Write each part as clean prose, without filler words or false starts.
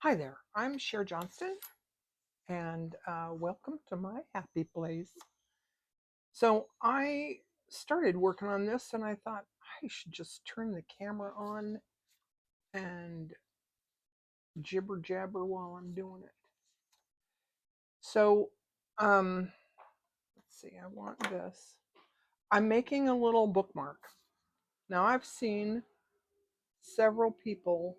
Hi there, I'm Cher Johnston, and welcome to my happy place. So, I started working on this and I thought I should just turn the camera on and jibber jabber while I'm doing it. So, um, let's see, I want this. I'm making a little bookmark. Now, I've seen several people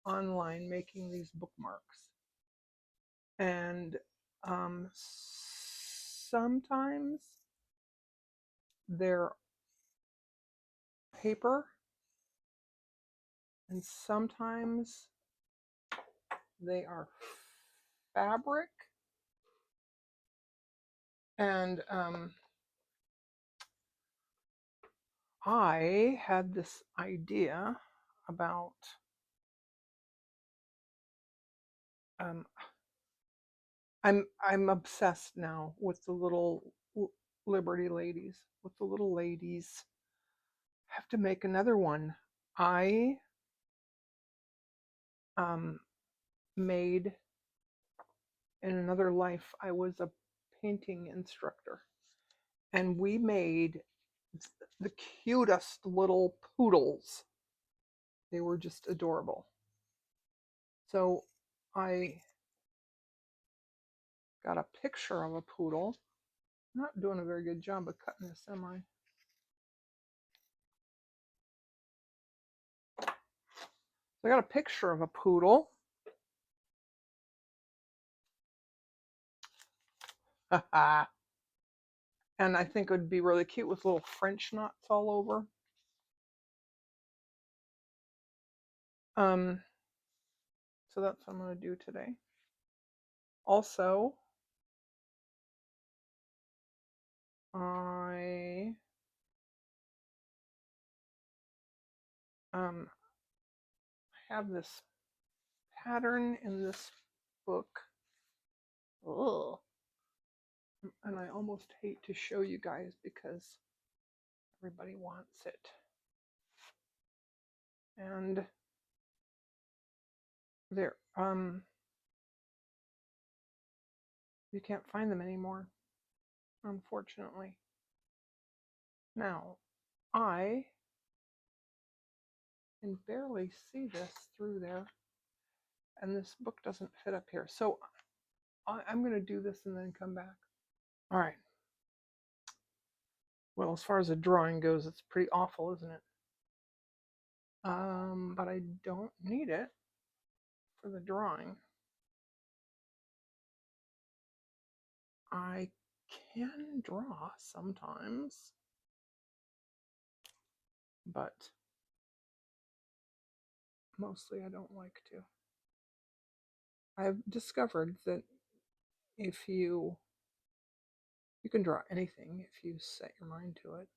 online making these bookmarks, and sometimes they're paper and sometimes they are fabric. And I had this idea about um, I'm obsessed now with the little Liberty ladies. With the little ladies, I have to make another one. I um, made in another life. I was a painting instructor, and we made the cutest little poodles. They were just adorable. So I got a picture of a poodle. I'm not doing a very good job of cutting this, am I? So I got a picture of a poodle. And I think it would be really cute with little French knots all over. Um, so that's what I'm going to do today. Also, I have this pattern in this book. Ugh. And I almost hate to show you guys because everybody wants it. And there, you can't find them anymore, unfortunately. Now, I can barely see this through there, and this book doesn't fit up here. So I'm going to do this and then come back. All right. Well, as far as the drawing goes, it's pretty awful, isn't it? But I don't need it for the drawing. I can draw sometimes, but mostly I don't like to. I've discovered that if you can draw anything if you set your mind to it.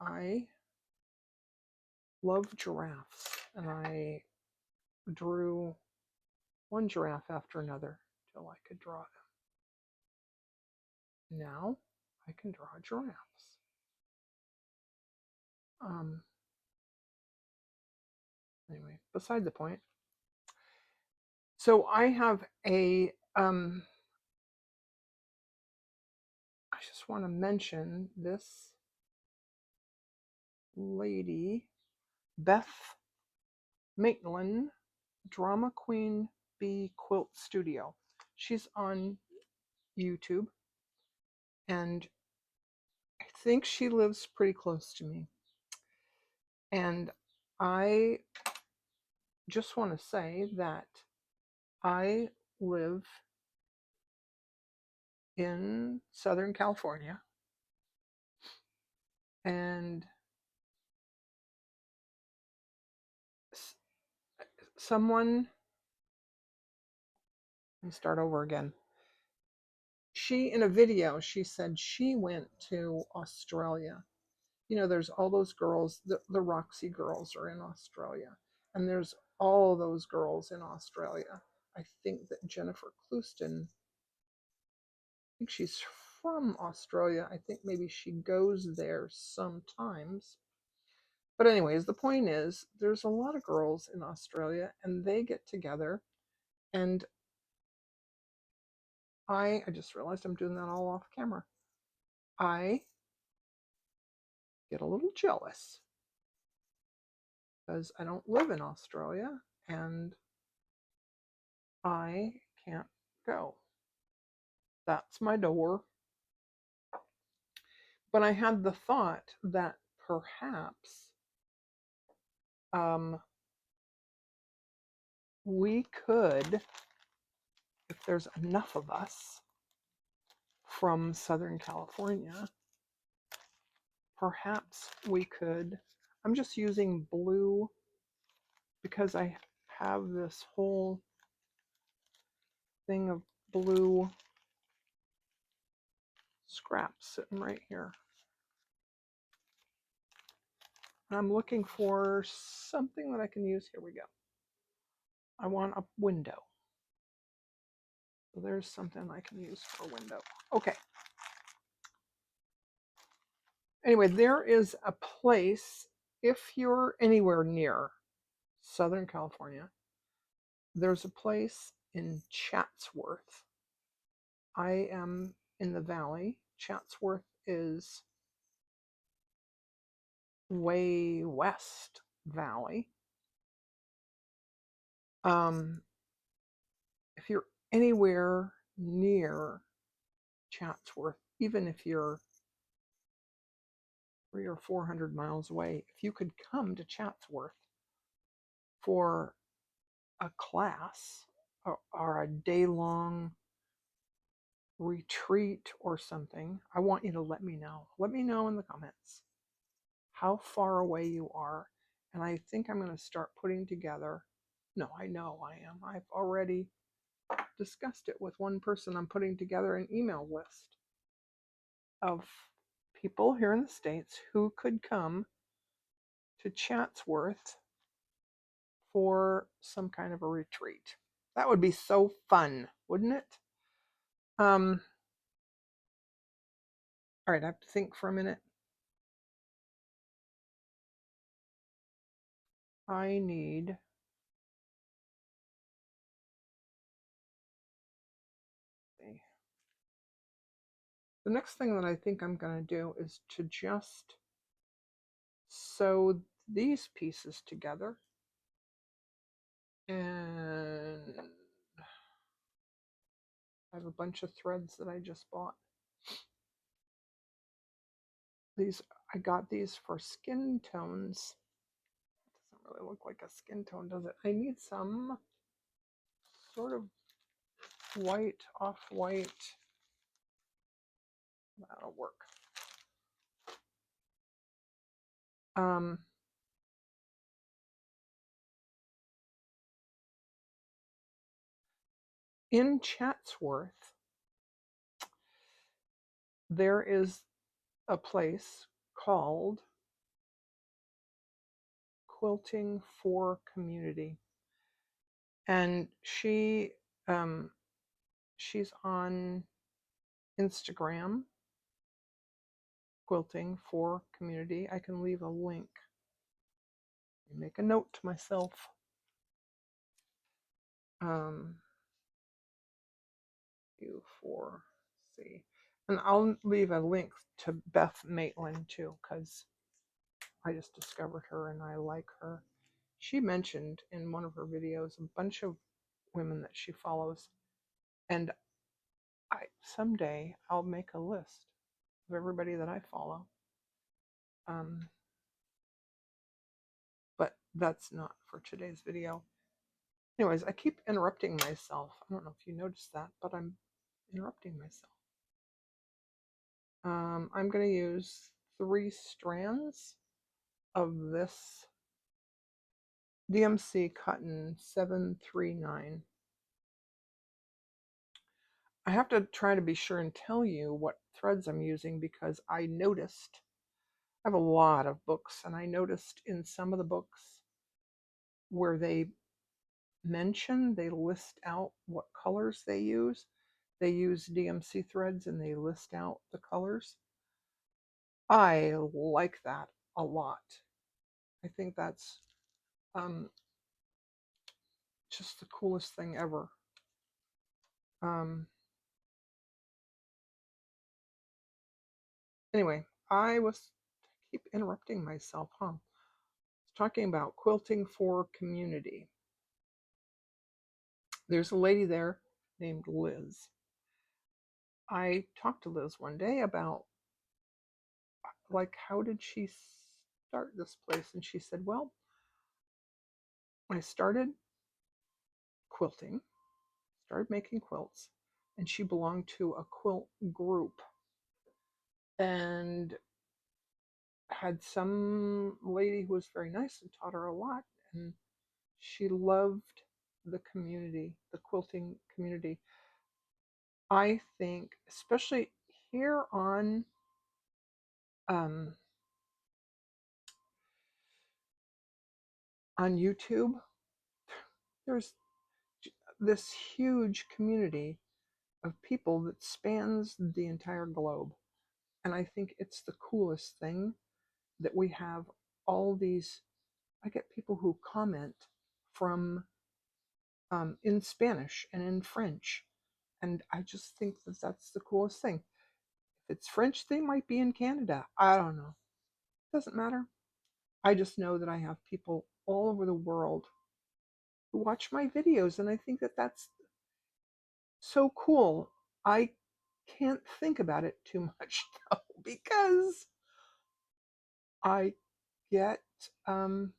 I love giraffes, and I drew one giraffe after another till I could draw them. Now I can draw giraffes. Um, anyway, beside the point. So I have a I just want to mention this lady, Beth Maitland, Drama Queen Bee Quilt Studio. She's on YouTube, and I think she lives pretty close to me. And I just want to say that I live in Southern California, and someone, let me start over again. She, in a video, she said she went to Australia. You know, there's all those girls, the Roxy girls are in Australia, and there's all those girls in Australia. I think that Jennifer Clouston, I think she's from Australia. I think maybe she goes there sometimes. But anyways, the point is there's a lot of girls in Australia and they get together, and I just realized I'm doing that all off camera. I get a little jealous because I don't live in Australia and I can't go. That's my door. But I had the thought that perhaps we could, if there's enough of us from Southern California, perhaps we could. I'm just using blue because I have this whole thing of blue scraps sitting right here. And I'm looking for something that I can use. Here we go. I want a window. So there's something I can use for a window. Okay. Anyway, there is a place, if you're anywhere near Southern California, there's a place in Chatsworth. I am in the valley. Chatsworth is way west valley. If you're anywhere near Chatsworth, even if you're 300 or 400 miles away, if you could come to Chatsworth for a class or a day-long retreat or something, I want you to let me know. Let me know in the comments how far away you are. And I think I'm going to start putting together. No, I know I am. I've already discussed it with one person. I'm putting together an email list of people here in the States who could come to Chatsworth for some kind of a retreat. That would be so fun, wouldn't it? All right, I have to think for a minute. I need the next thing that I think I'm going to do is to just sew these pieces together, and I have a bunch of threads that I just bought. These, I got these for skin tones. It doesn't really look like a skin tone, does it? I need some sort of white, off-white. That'll work. In Chatsworth, there is a place called Quilting for Community, and she's on Instagram, Quilting for Community. I can leave a link. Make a note to myself. U4C, and I'll leave a link to Beth Maitland too, because I just discovered her and I like her. She mentioned in one of her videos a bunch of women that she follows, and someday I'll make a list of everybody that I follow. But that's not for today's video. Anyways, I keep interrupting myself. I don't know if you noticed that, but I'm interrupting myself. I'm going to use 3 strands of this DMC cotton 739. I have to try to be sure and tell you what threads I'm using, because I noticed I have a lot of books, and I noticed in some of the books where they list out what colors they use. They use DMC threads and they list out the colors. I like that a lot. I think that's um, just the coolest thing ever. Um, anyway, keep interrupting myself, huh? I was talking about quilting for community. There's a lady there named Liz. I talked to Liz one day about, like, how did she start this place? And she said, well, I started quilting, started making quilts, and she belonged to a quilt group and had some lady who was very nice and taught her a lot. And she loved the community, the quilting community. I think, especially here um, on YouTube, there's this huge community of people that spans the entire globe. And I think it's the coolest thing that we have all these. I get people who comment from in Spanish and in French. And I just think that that's the coolest thing. If it's French, they might be in Canada. I don't know. Doesn't matter. I just know that I have people all over the world who watch my videos, and I think that that's so cool. I can't think about it too much though, because I get um,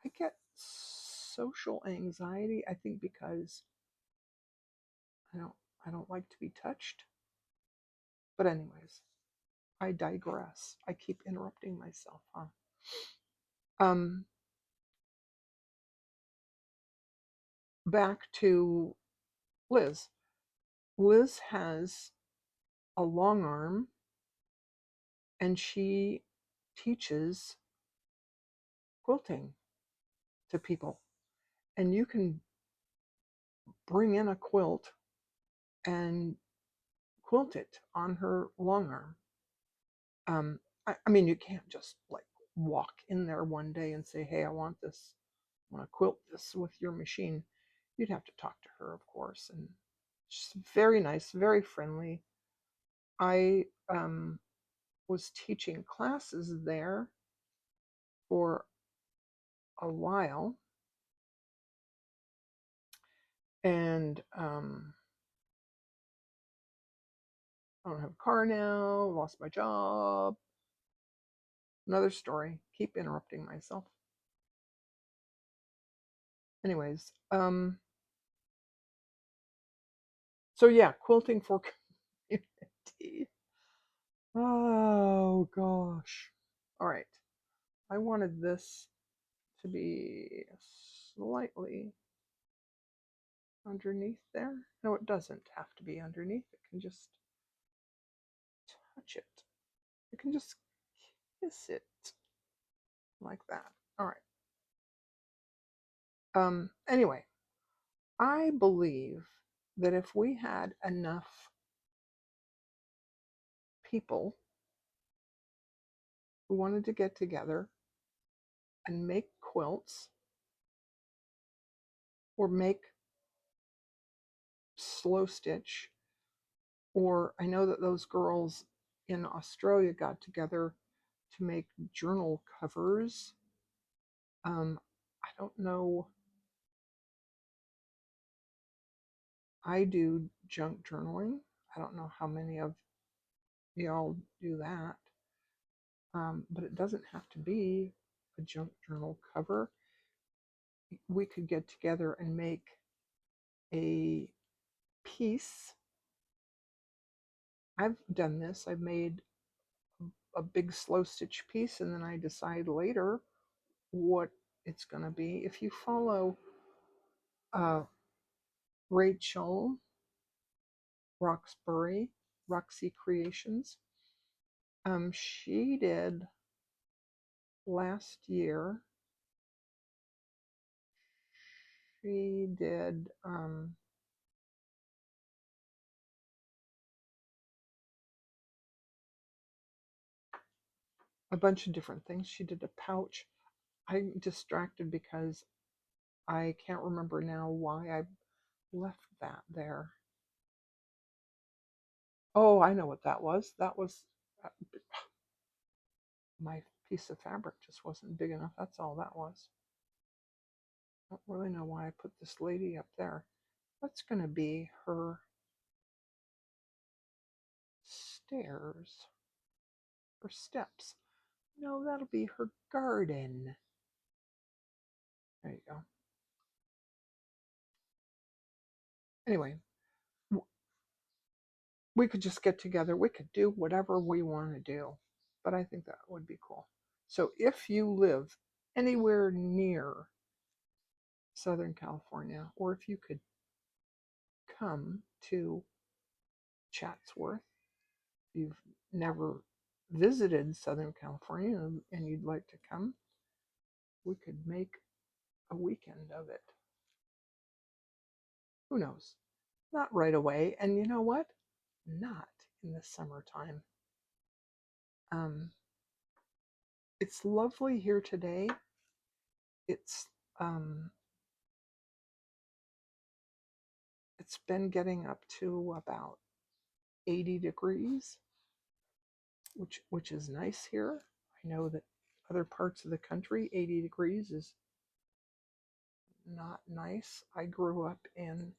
I get social anxiety. I think because I don't I don't like to be touched. But anyways, I digress. I keep interrupting myself, huh? Um, Back to Liz. Liz has a long arm and she teaches quilting to people. And you can bring in a quilt and quilt it on her long arm. I mean, you can't just like walk in there one day and say, hey, I want this, I want to quilt this with your machine. You'd have to talk to her, of course. And she's very nice, very friendly. I was teaching classes there for a while, and I don't have a car now, lost my job. Another story. Keep interrupting myself. Anyways, so yeah, quilting for community. Oh gosh. All right. I wanted this to be slightly underneath there. No, it doesn't have to be underneath. It can just touch it. You can just kiss it like that. All right. Anyway, I believe that if we had enough people who wanted to get together and make quilts or make slow stitch, or I know that those girls in Australia got together to make journal covers. I don't know. I do junk journaling. I don't know how many of y'all do that. But it doesn't have to be a junk journal cover. We could get together and make a piece. I've done this. I've made a big slow stitch piece, and then I decide later what it's going to be. If you follow uh, Rachel Roxbury, Roxy Creations, she did last year. She did a bunch of different things. She did a pouch. I'm distracted because I can't remember now why I left that there. Oh, I know what that was. That was uh, my piece of fabric just wasn't big enough. That's all that was. I don't really know why I put this lady up there. That's going to be her stairs or steps. No, that'll be her garden. There you go. Anyway, we could just get together. We could do whatever we want to do. But I think that would be cool. So if you live anywhere near Southern California, or if you could come to Chatsworth, if you've never visited Southern California and you'd like to come, we could make a weekend of it. Who knows? Not right away. And you know what? Not in the summertime. Um, it's lovely here today. It's um, it's been getting up to about 80 degrees, which is nice here. I know that other parts of the country, 80 degrees is not nice. I grew up in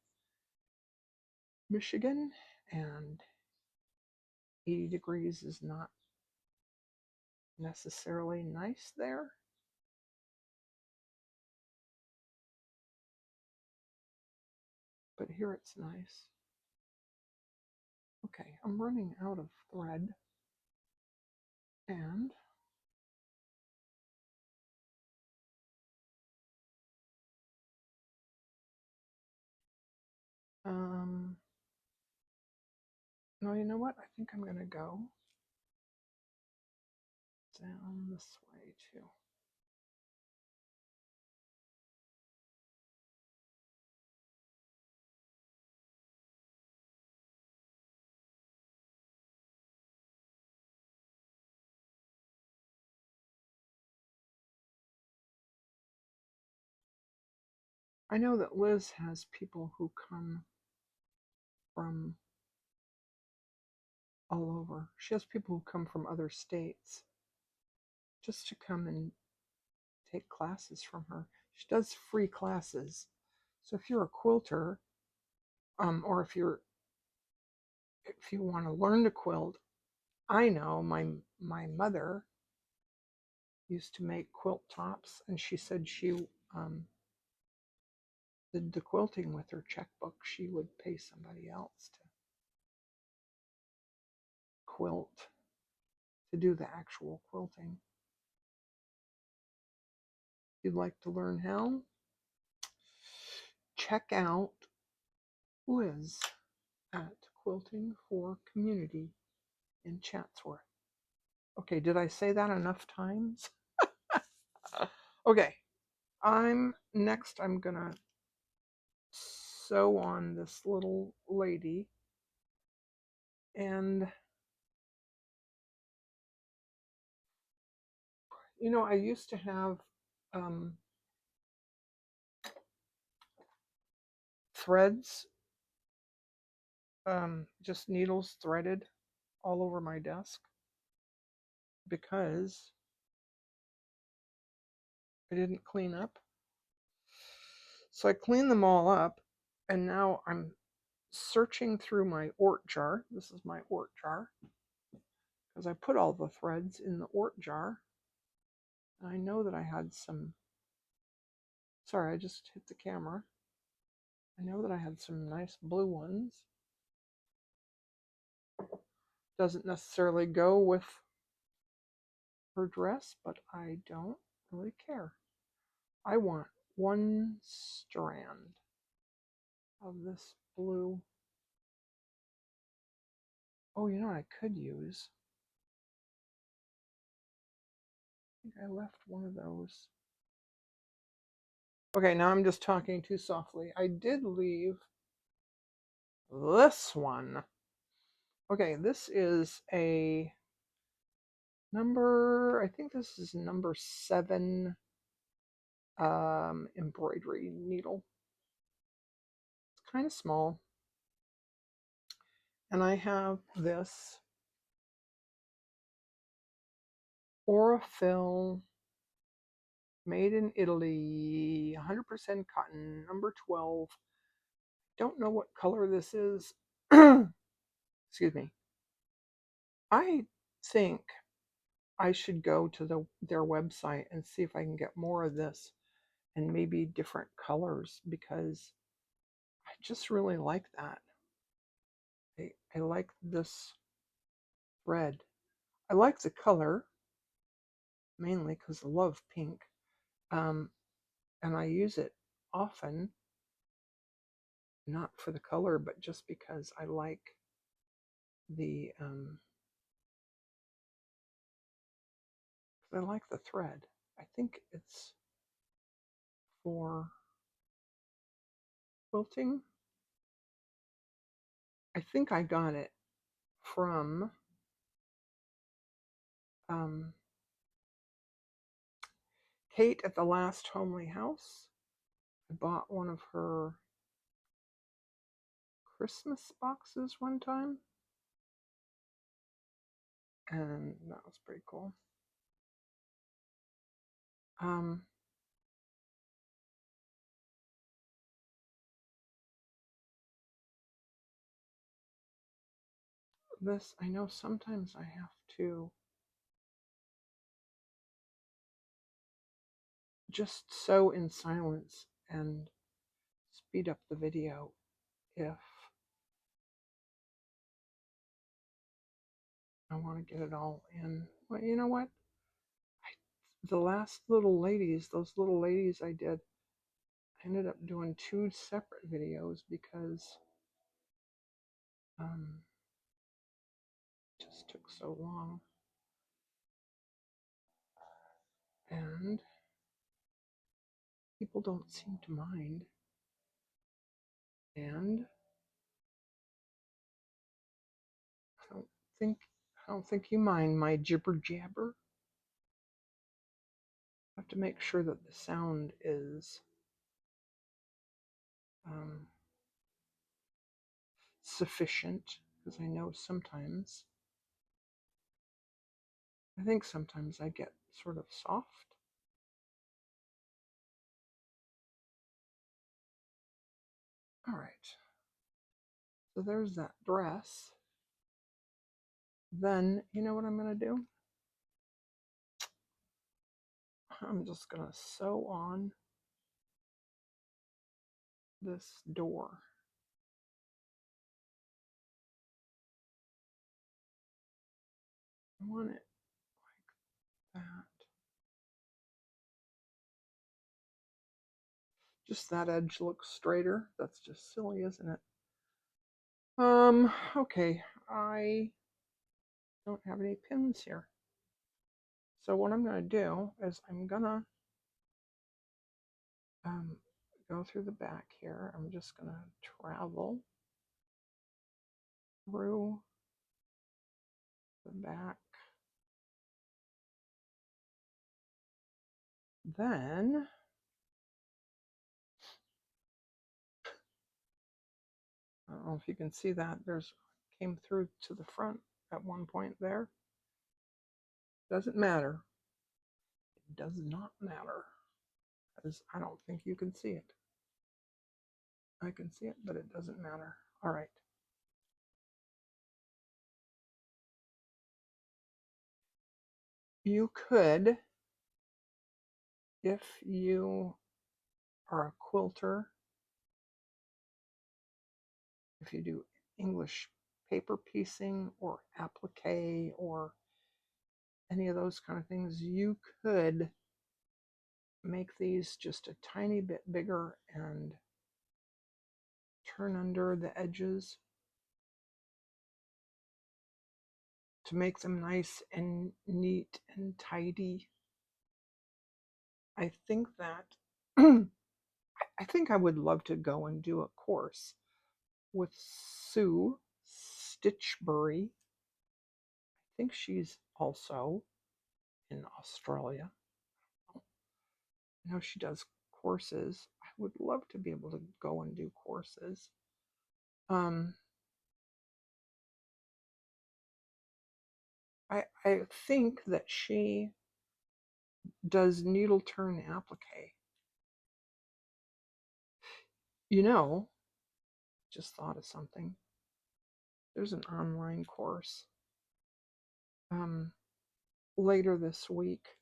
Michigan, and 80 degrees is not necessarily nice there. But here it's nice. Okay, I'm running out of thread, and no, you know what? I think I'm gonna go down this way too. I know that Liz has people who come from all over. She has people who come from other states just to come and take classes from her. She does free classes. So if you're a quilter, or if you want to learn to quilt, I know my mother used to make quilt tops, and she said she did the quilting with her checkbook. She would pay somebody else to quilt, to do the actual quilting. If you'd like to learn how, check out Liz at Quilting for Community in Chatsworth. Okay, did I say that enough times? Okay, I'm gonna sew on this little lady, and you know, I used to have threads, just needles threaded all over my desk because I didn't clean up. So I cleaned them all up, and now I'm searching through my Ort jar. This is my Ort jar because I put all the threads in the Ort jar. And I know that I had some, sorry, I just hit the camera. I know that I had some nice blue ones. Doesn't necessarily go with her dress, but I don't really care. I want one strand of this blue. Oh, you know what I could use? I think I left one of those. Okay, now I'm just talking too softly. I did leave this one. Okay, this is a I think this is number 7 embroidery needle. It's kind of small. And I have this Aurifil made in Italy, 100% cotton, number 12. Don't know what color this is. Excuse me. I think I should go to their website and see if I can get more of this and maybe different colors, because I just really like that. I like this red. I like the color mainly because I love pink, and I use it often, not for the color, but just because I like the thread. I think it's for quilting. I think I got it from Kate at the Last Homely House. I bought one of her Christmas boxes one time, and that was pretty cool. This, I know sometimes I have to just sew in silence and speed up the video if I want to get it all in. Well, you know what? The last little ladies, those little ladies I did, I ended up doing 2 separate videos because it just took so long. And people don't seem to mind. And I don't think you mind my jibber jabber. I have to make sure that the sound is sufficient, because I know sometimes, I think sometimes I get sort of soft. All right, so there's that dress. Then, you know what I'm going to do? I'm just going to sew on this door. I want it like that. Just that edge looks straighter. That's just silly, isn't it? Okay, I don't have any pins here. So what I'm going to do is I'm going to go through the back here. I'm just going to travel through the back. Then I don't know if you can see that. There's came through to the front at one point there. Doesn't matter. It does not matter, because I don't think you can see it. I can see it, but it doesn't matter. All right. You could, if you are a quilter, if you do English paper piecing or applique or any of those kind of things, you could make these just a tiny bit bigger and turn under the edges to make them nice and neat and tidy. I think that I think I would love to go and do a course with Sue Stitchbury. I think she's also in Australia. I know she does courses. I would love to be able to go and do courses. I think that she does needle turn applique. You know, just thought of something. There's an online course later this week.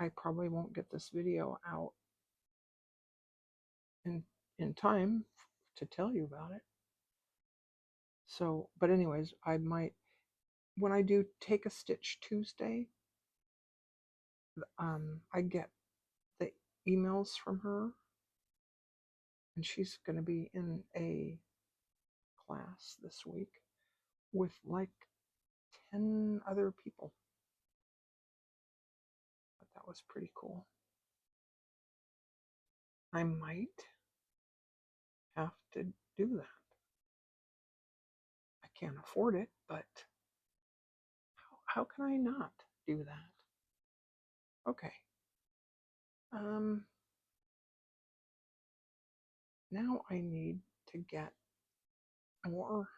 I probably won't get this video out in time to tell you about it. So, but anyways, I might, when I do Take a Stitch Tuesday, I get the emails from her, and she's going to be in a class this week with like 10 other people. But that was pretty cool. I might have to do that. I can't afford it, but how can I not do that? Okay. Now I need to get more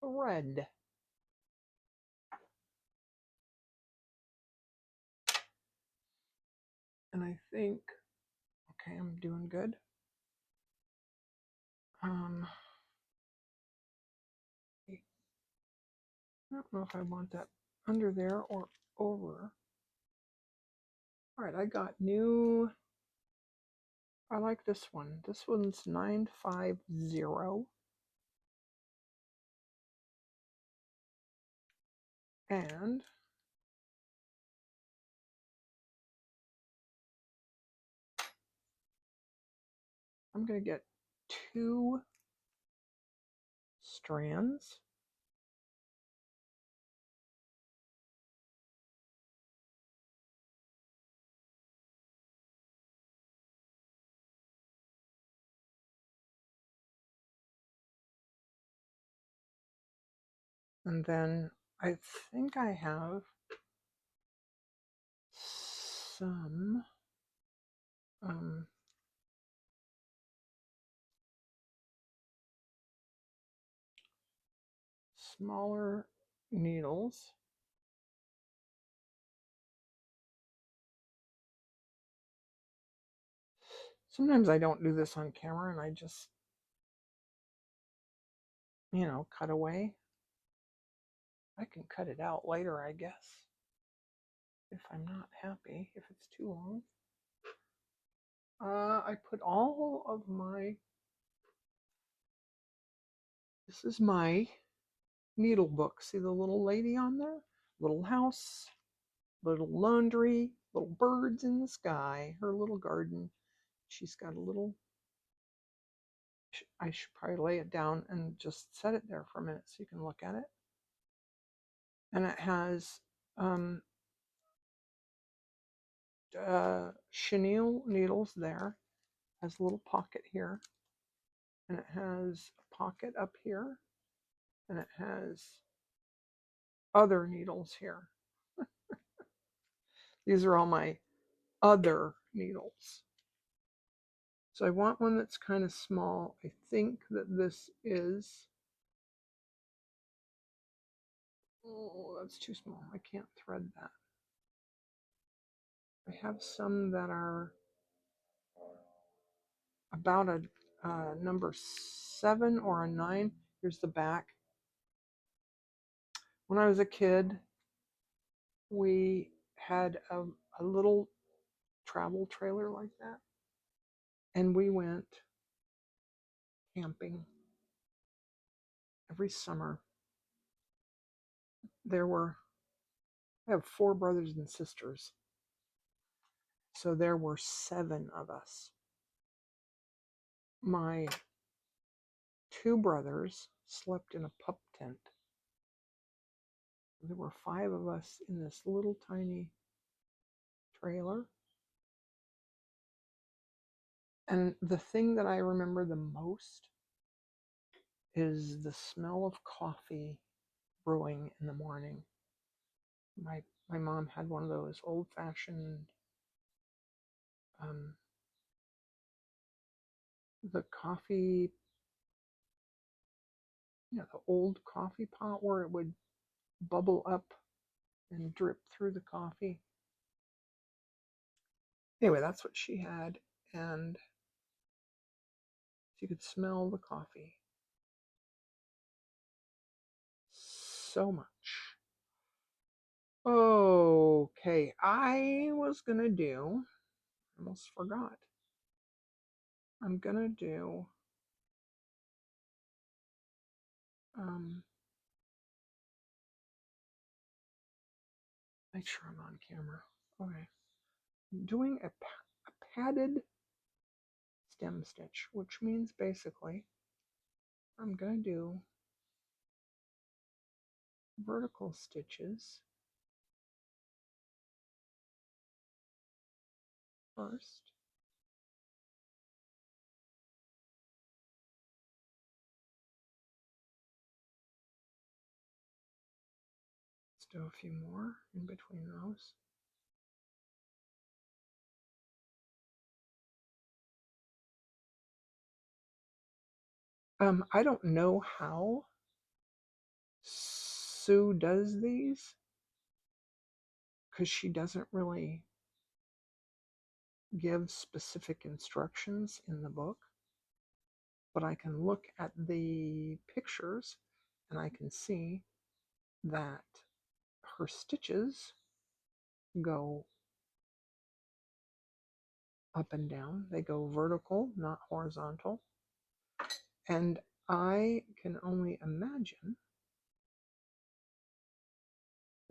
thread. And I think, okay, I'm doing good. I don't know if I want that under there or over. All right, I got new. I like this one. This one's 950. And I'm going to get 2 strands. And then I think I have some smaller needles. Sometimes I don't do this on camera and I just, cut away. I can cut it out later, I guess, if I'm not happy, if it's too long. I put all of this is my needle book. See the little lady on there? Little house, little laundry, little birds in the sky, her little garden. She's got a little, I should probably lay it down and just set it there for a minute so you can look at it. And it has chenille needles there. Has a little pocket here. And it has a pocket up here. And it has other needles here. These are all my other needles. So I want one that's kind of small. I think that this is, oh, that's too small. I can't thread that. I have some that are about a number 7 or a 9. Here's the back. When I was a kid, we had a little travel trailer like that, and we went camping every summer. I have 4 brothers and sisters, so there were 7 of us. My 2 brothers slept in a pup tent. There were 5 of us in this little tiny trailer. And the thing that I remember the most is the smell of coffee brewing in the morning. My mom had one of those old-fashioned the coffee, the old coffee pot where it would bubble up and drip through the coffee. Anyway, that's what she had, and you could smell the coffee so much. Okay, I was gonna do, almost forgot. I'm gonna do make sure I'm on camera. Okay, I'm doing a padded stem stitch, which means basically I'm gonna do vertical stitches first. Let's do a few more in between those. I don't know how Sue does these because she doesn't really give specific instructions in the book, but I can look at the pictures and I can see that her stitches go up and down. They go vertical, not horizontal. And I can only imagine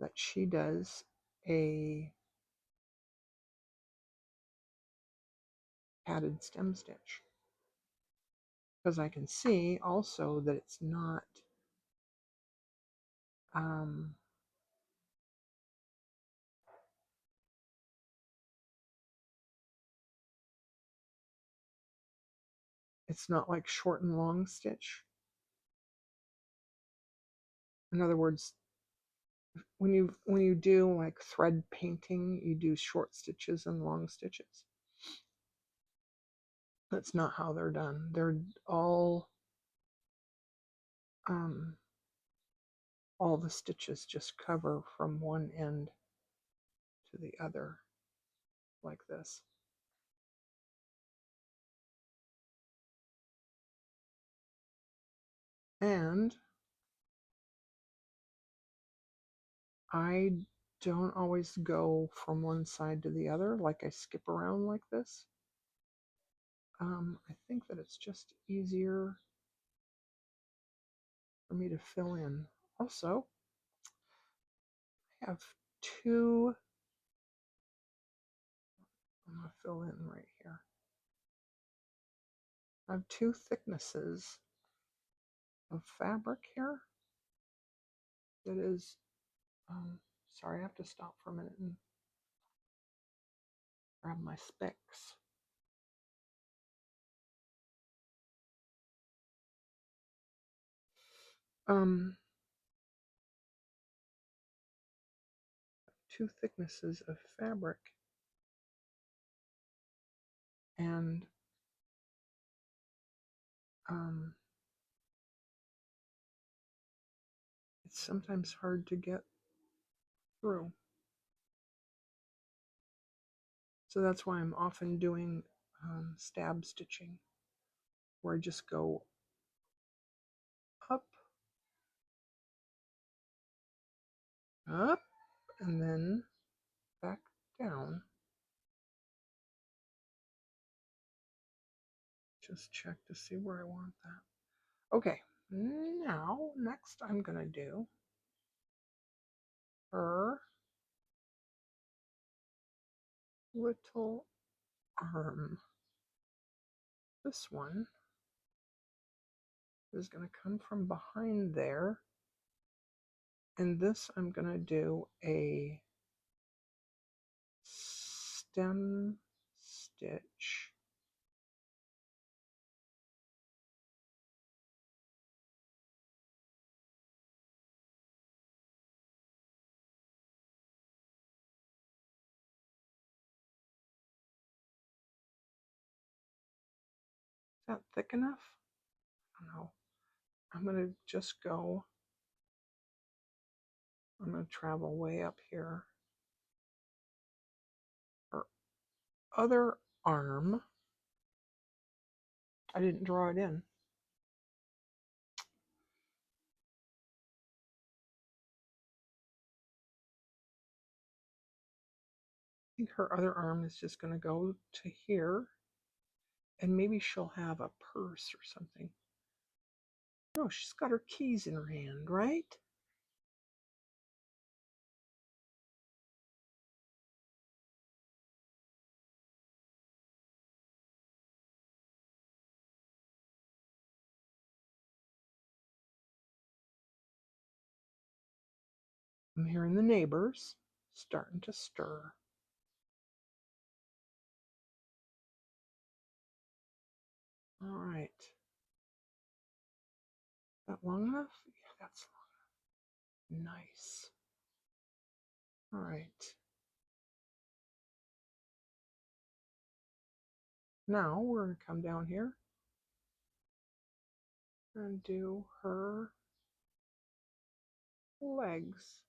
that she does a padded stem stitch, because I can see also that it's not it's not like short and long stitch. In other words, when you do like thread painting, you do short stitches and long stitches. That's not how they're done. They're all the stitches just cover from one end to the other like this. And I don't always go from one side to the other, like I skip around like this. I think that it's just easier for me to fill in. Also, I have two, I'm going to fill in right here. I have two thicknesses of fabric here. That is, sorry, I have to stop for a minute and grab my specs. Two thicknesses of fabric, and it's sometimes hard to get through. So that's why I'm often doing stab stitching, where I just go up, up, and then back down. Just check to see where I want that. Okay, now next I'm going to do her little arm. This one is going to come from behind there, and this I'm going to do a stem stitch. that thick enough? I don't know. I'm going to just go. I'm going to travel way up here. Her other arm. I didn't draw it in. I think her other arm is just going to go to here. And maybe she'll have a purse or something. No, she's got her keys in her hand, right? I'm hearing the neighbors starting to stir. All right. Is that long enough? Yeah, that's long enough. Nice. All right. Now we're going to come down here and do her legs.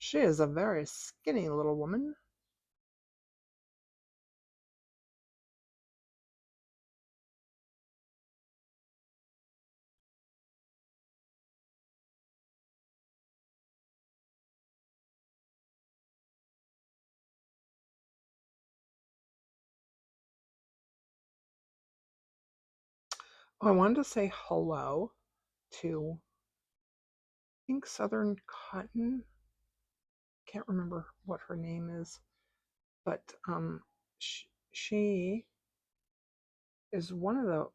She is a very skinny little woman. I wanted to say hello to, I think, Southern Cotton. Can't remember what her name is, but she is one of the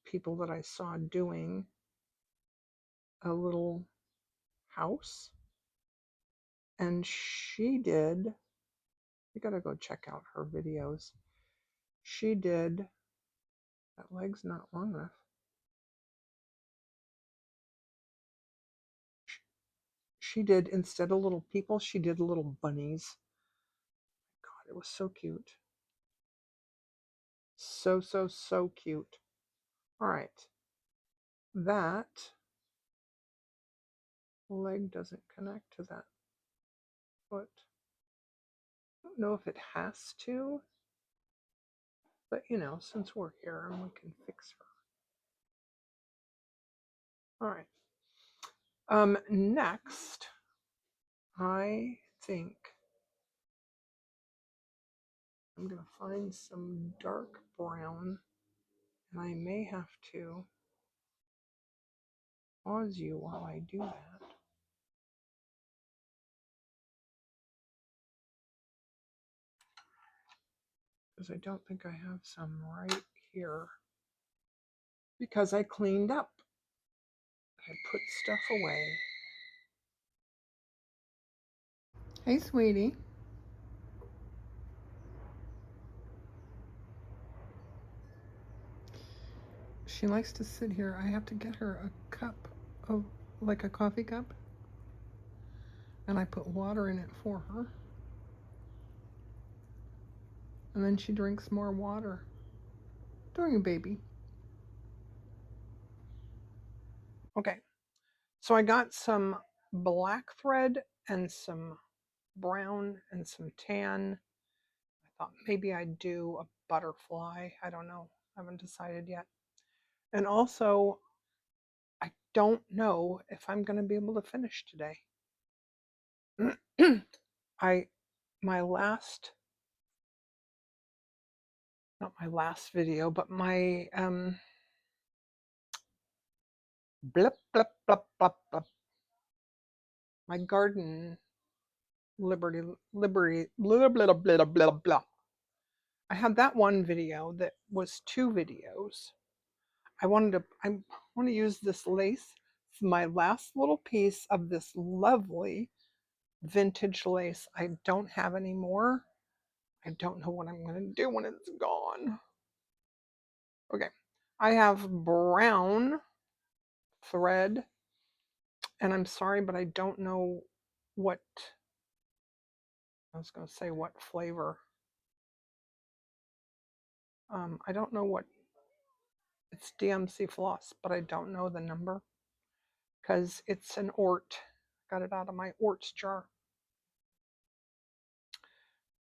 people that I saw doing a little house, and she did, you gotta go check out her videos. She did, that leg's not long enough. She did, instead of little people, she did little bunnies. God, it was so cute. So, so, so cute. All right. That leg doesn't connect to that foot. I don't know if it has to, but you know, since we're here and we can fix her. All right. Next, I think I'm going to find some dark brown, and I may have to pause you while I do that. Because I don't think I have some right here. Because I cleaned up. I put stuff away. Hey, sweetie. She likes to sit here. I have to get her a cup of, like a coffee cup. And I put water in it for her. And then she drinks more water. Doing a baby. Okay. So I got some black thread and some brown and some tan. I thought maybe I'd do a butterfly. I don't know. I haven't decided yet. And also, I don't know if I'm going to be able to finish today. My last, not my last video, but my blip blip blip blip blip, my garden liberty blah blah blah blah blah. I had that one video that was 2 videos. I want to use this lace. my last little piece of this lovely vintage lace. I don't have any more. I don't know what I'm going to do when it's gone. Okay, I have brown thread, and I'm sorry, but I don't know what, I was going to say what flavor. I don't know what, it's DMC floss, but I don't know the number because it's an Ort. Got it out of my Orts jar.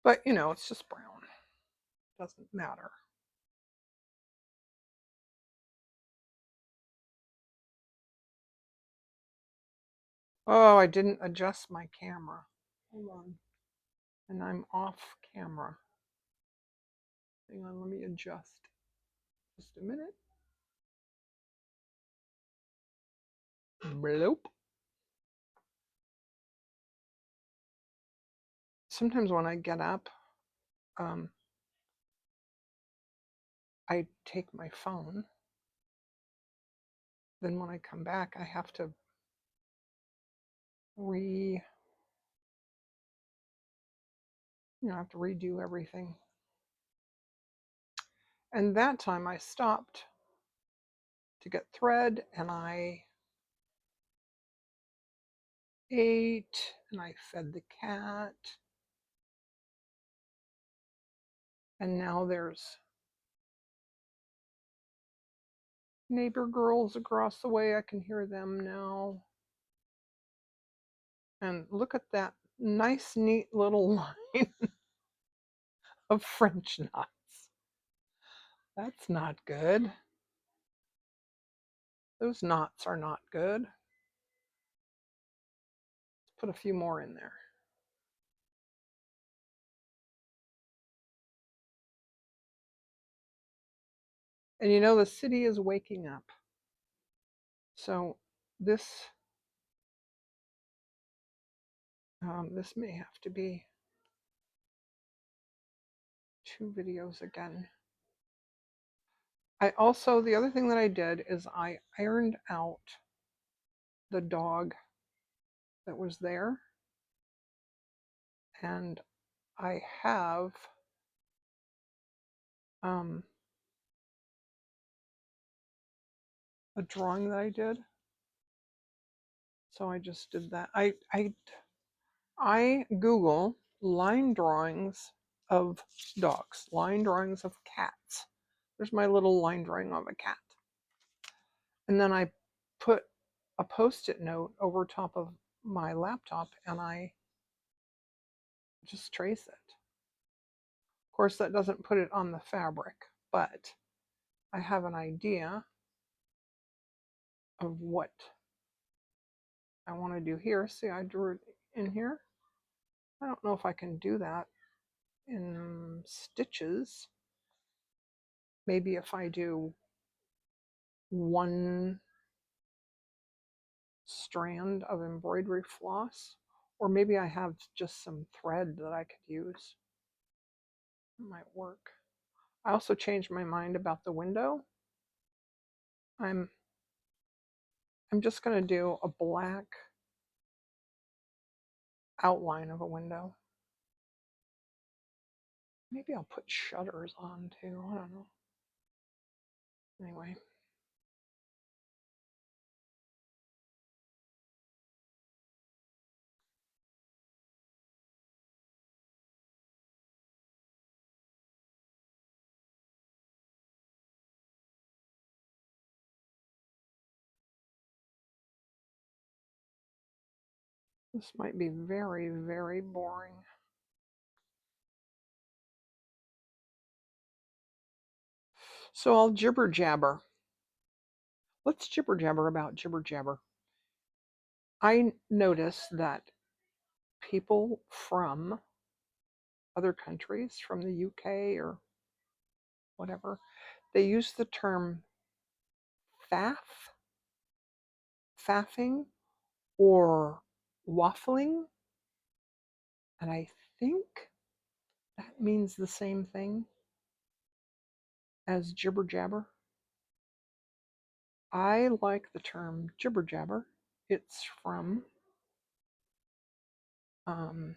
But you know, it's just brown. Doesn't matter. Oh, I didn't adjust my camera. Hold on. And I'm off camera. Hang on, let me adjust. Just a minute. Bloop. Sometimes when I get up, I take my phone. Then when I come back, I have to I have to redo everything. And that time I stopped to get thread, and I ate, and I fed the cat. And now there's neighbor girls across the way. I can hear them now. And look at that nice, neat little line of French knots. That's not good. Those knots are not good. Let's put a few more in there. And you know, the city is waking up. So this this may have to be 2 videos again. I also, the other thing that I did is I ironed out the dog that was there, and I have a drawing that I did. So I just did that. I Google line drawings of dogs, line drawings of cats. There's my little line drawing of a cat. And then I put a post-it note over top of my laptop, and I just trace it. Of course, that doesn't put it on the fabric, but I have an idea of what I want to do here. See, I drew it in here. I don't know if I can do that in stitches. Maybe if I do one strand of embroidery floss, or maybe I have just some thread that I could use. It might work. I also changed my mind about the window. I'm just going to do a black outline of a window. Maybe I'll put shutters on too. I don't know. Anyway. This might be very, very boring. So I'll jibber jabber. Let's jibber jabber about jibber jabber. I notice that people from other countries, from the UK or whatever, they use the term faff, faffing, or waffling, and I think that means the same thing as jibber jabber. I like the term jibber jabber. It's from The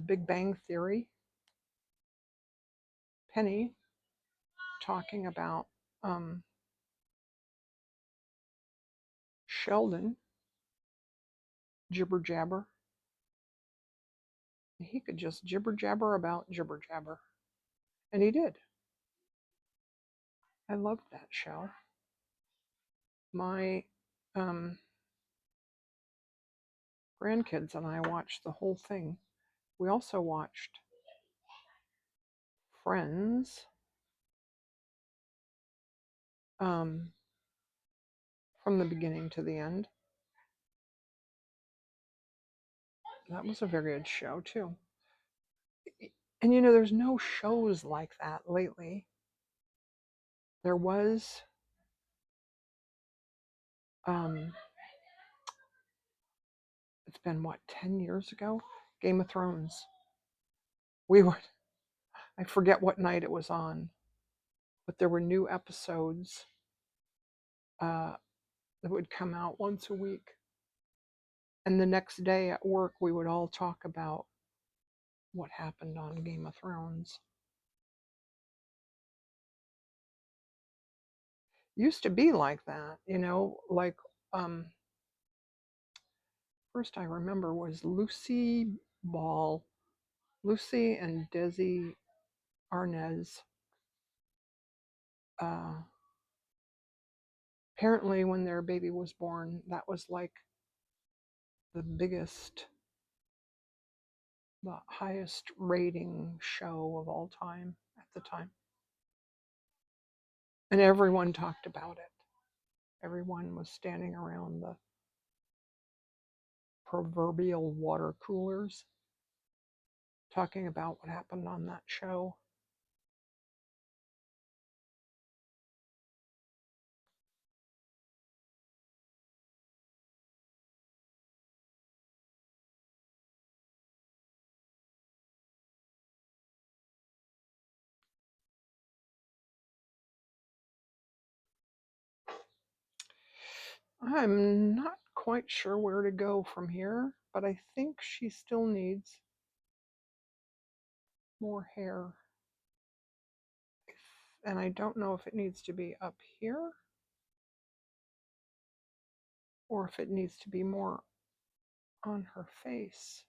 Big Bang Theory. Penny talking about Sheldon jibber jabber. He could just jibber jabber about jibber jabber. And he did. I loved that show. My grandkids and I watched the whole thing. We also watched Friends from the beginning to the end. That was a very good show, too. And you know, there's no shows like that lately. There was it's been what, 10 years ago? Game of Thrones. I forget what night it was on, but there were new episodes that would come out once a week. And the next day at work, we would all talk about what happened on Game of Thrones. Used to be like that, you know, like first I remember was Lucy Ball, Lucy and Desi Arnaz. Apparently, when their baby was born, that was like the biggest, the highest rating show of all time at the time. And everyone talked about it. Everyone was standing around the proverbial water coolers talking about what happened on that show. I'm not quite sure where to go from here, but I think she still needs more hair. And I don't know if it needs to be up here or if it needs to be more on her face.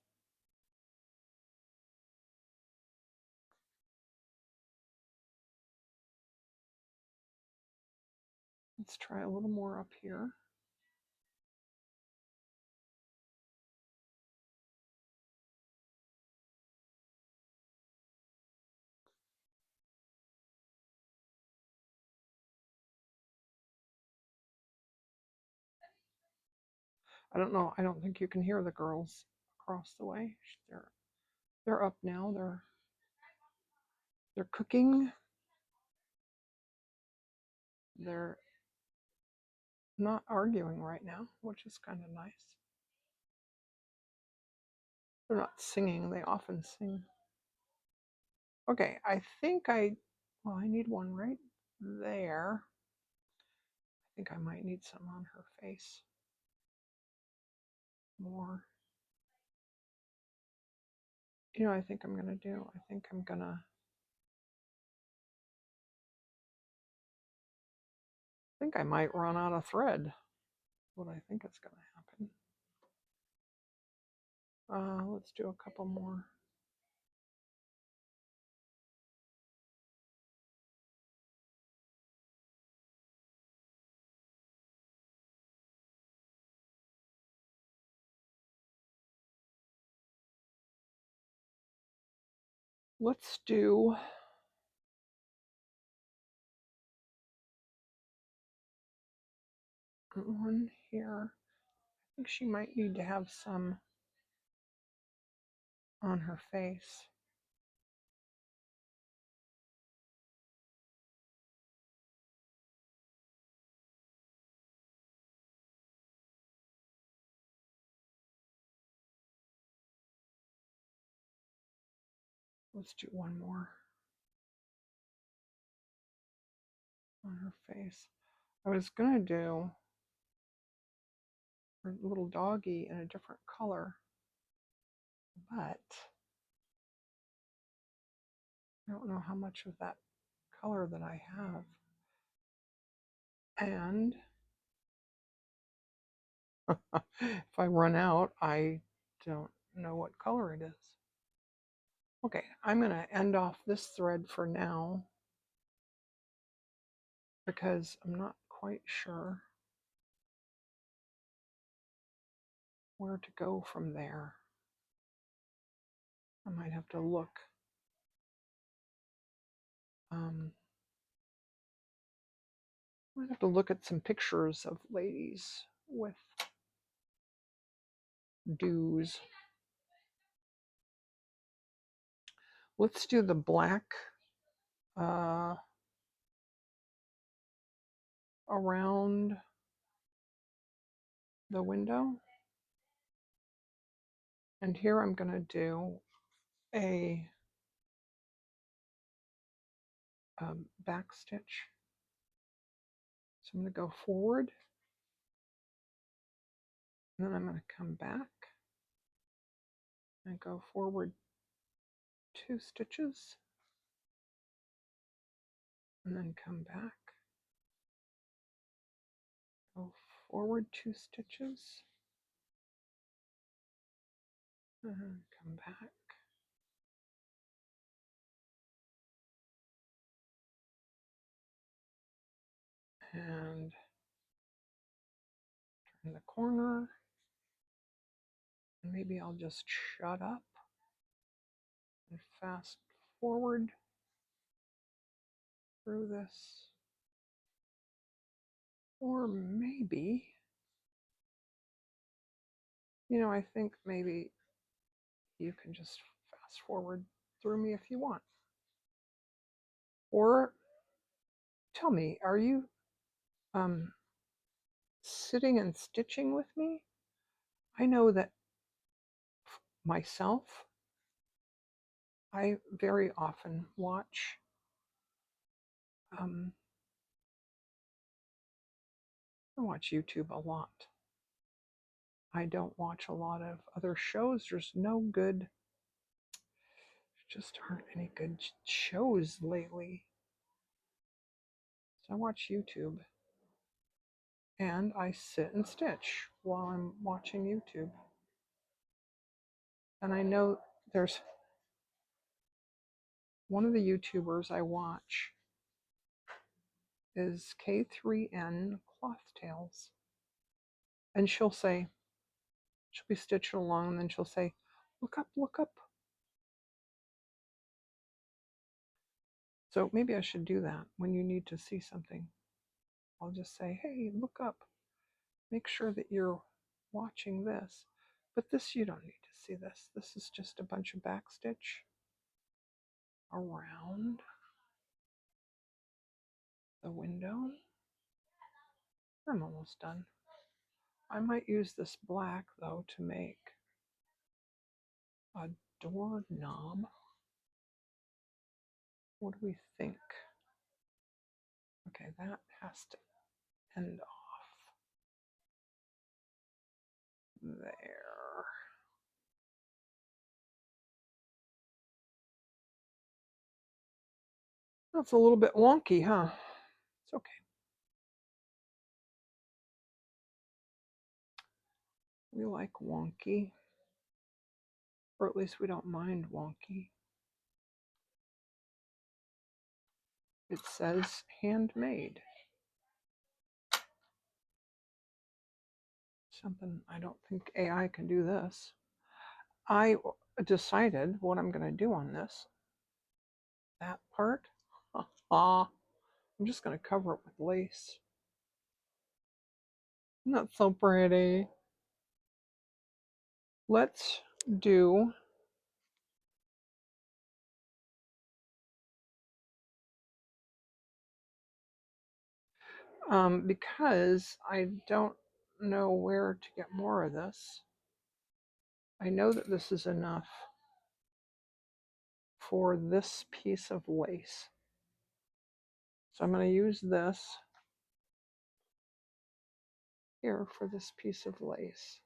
Let's try a little more up here. I don't know. I don't think you can hear the girls across the way. They're up now. They're cooking. They're not arguing right now, which is kind of nice. They're not singing. They often sing. Okay, I think I need one right there. I think I might need some on her face. More. You know, I think I'm gonna do. I think I might run out of thread. What I think is gonna happen. Let's do a couple more. Let's do one here. I think she might need to have some on her face. Let's do one more on her her face. I was going to do her little doggy in a different color, but I don't know how much of that color that I have. And if I run out, I don't know what color it is. Okay, I'm going to end off this thread for now because I'm not quite sure where to go from there. I might have to look. I might have to look at some pictures of ladies with do's. Let's do the black around the window. And here I'm going to do a back stitch. So I'm going to go forward, and then I'm going to come back and go forward 2 stitches, and then come back, go forward 2 stitches, and come back, and turn the corner, and maybe I'll just shut up and fast forward through this, or maybe, you know, I think maybe you can just fast forward through me if you want. Or tell me, are you sitting and stitching with me? I know that myself, I very often watch I watch YouTube a lot. I don't watch a lot of other shows. There's no good, just aren't any good shows lately. So I watch YouTube and I sit and stitch while I'm watching YouTube. And I know there's one of the YouTubers I watch is K3N Cloth Tales. And she'll be stitching along and then she'll say, look up, look up. So maybe I should do that when you need to see something. I'll just say, hey, look up. Make sure that you're watching this. But this, you don't need to see this. This is just a bunch of backstitch around the window. I'm almost done. I might use this black, though, to make a door knob. What do we think? Okay, that has to end off there. That's a little bit wonky, huh? It's okay. We like wonky, or at least we don't mind wonky. It says handmade. Something, I don't think AI can do this. I decided what I'm going to do on this. That part, I'm just going to cover it with lace. Isn't that so pretty? Let's do because I don't know where to get more of this. I know that this is enough for this piece of lace. So I'm going to use this here for this piece of lace.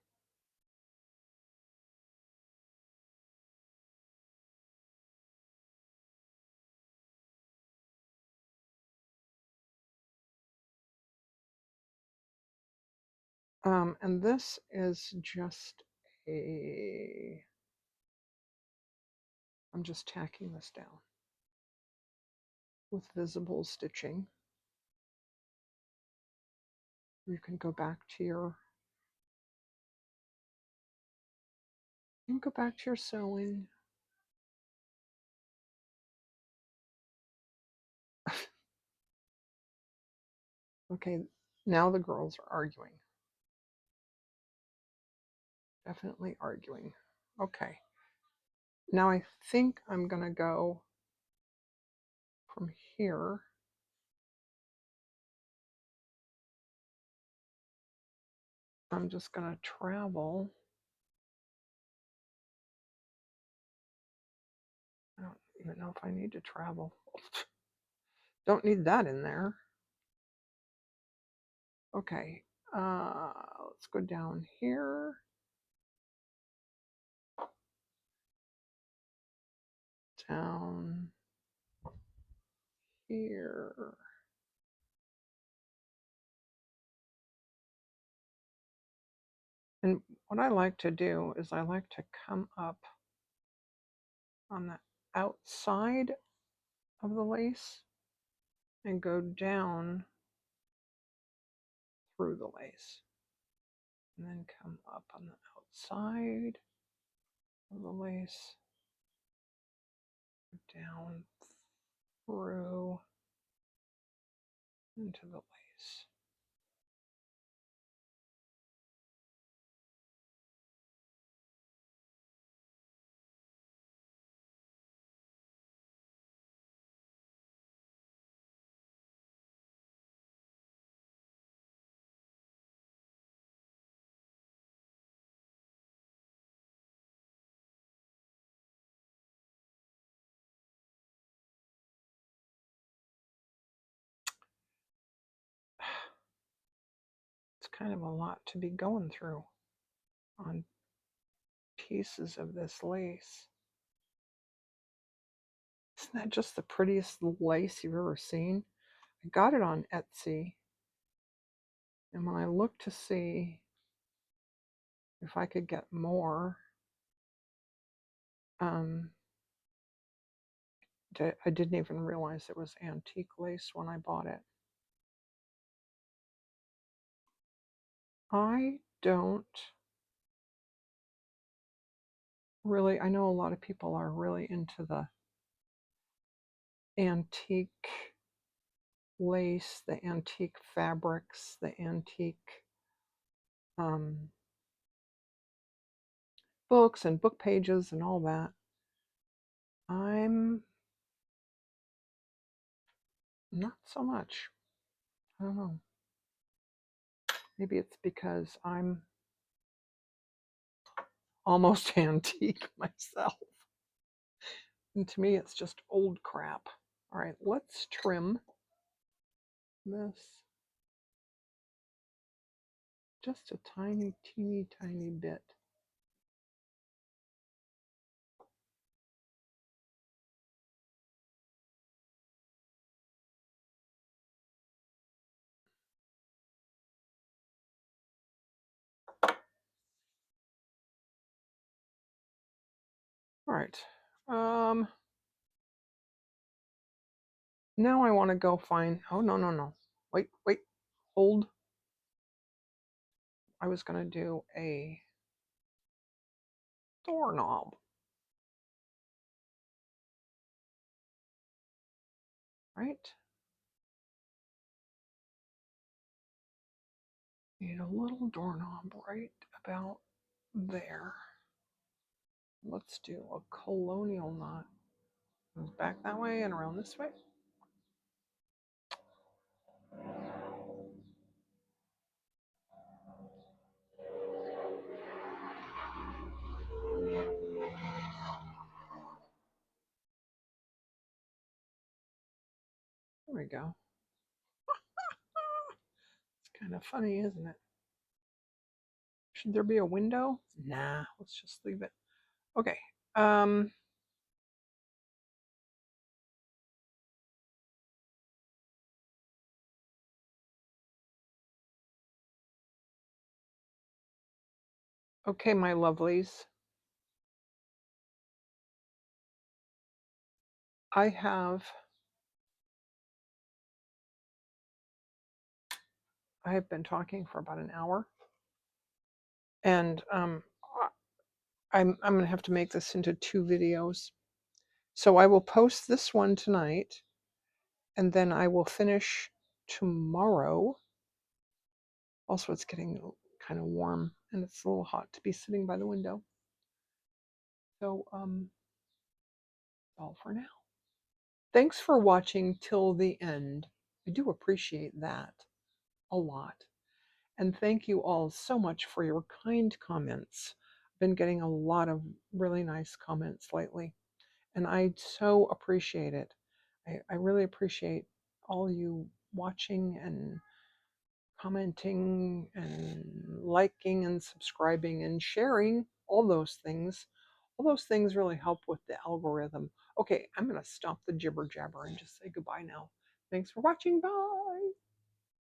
And this is just I'm just tacking this down with visible stitching. You can go back to your sewing. Okay, now the girls are arguing. Definitely arguing. Okay. Now I think I'm going to go from here. I'm just going to travel. I don't even know if I need to travel. Don't need that in there. Okay, let's go down here. Down here. And what I like to do is I like to come up on the outside of the lace and go down through the lace. And then come up on the outside of the lace, down through into the lace. It's kind of a lot to be going through on pieces of this lace. Isn't that just the prettiest lace you've ever seen? I got it on Etsy, and when I looked to see if I could get more, I didn't even realize it was antique lace when I bought it. I don't really, I know a lot of people are really into the antique lace, the antique fabrics, the antique books and book pages and all that. I'm not so much. I don't know. Maybe it's because I'm almost antique myself. And to me, it's just old crap. All right, let's trim this just a tiny, teeny, tiny bit. All right. Now I want to go find, oh, no. Wait, hold. I was going to do a doorknob. Right? Need a little doorknob right about there. Let's do a colonial knot. Goes back that way and around this way. There we go. Kind of funny, isn't it? Should there be a window? Nah, let's just leave it. Okay. Um, okay, my lovelies. I have been talking for about an hour, and I'm gonna have to make this into 2 videos. So I will post this one tonight, and then I will finish tomorrow. Also, it's getting kind of warm, and it's a little hot to be sitting by the window. So all for now. Thanks for watching till the end. I do appreciate that a lot. And thank you all so much for your kind comments. I've been getting a lot of really nice comments lately, and I so appreciate it. I really appreciate all you watching and commenting and liking and subscribing and sharing. All those things. All those things really help with the algorithm. Okay, I'm going to stop the jibber jabber and just say goodbye now. Thanks for watching. Bye.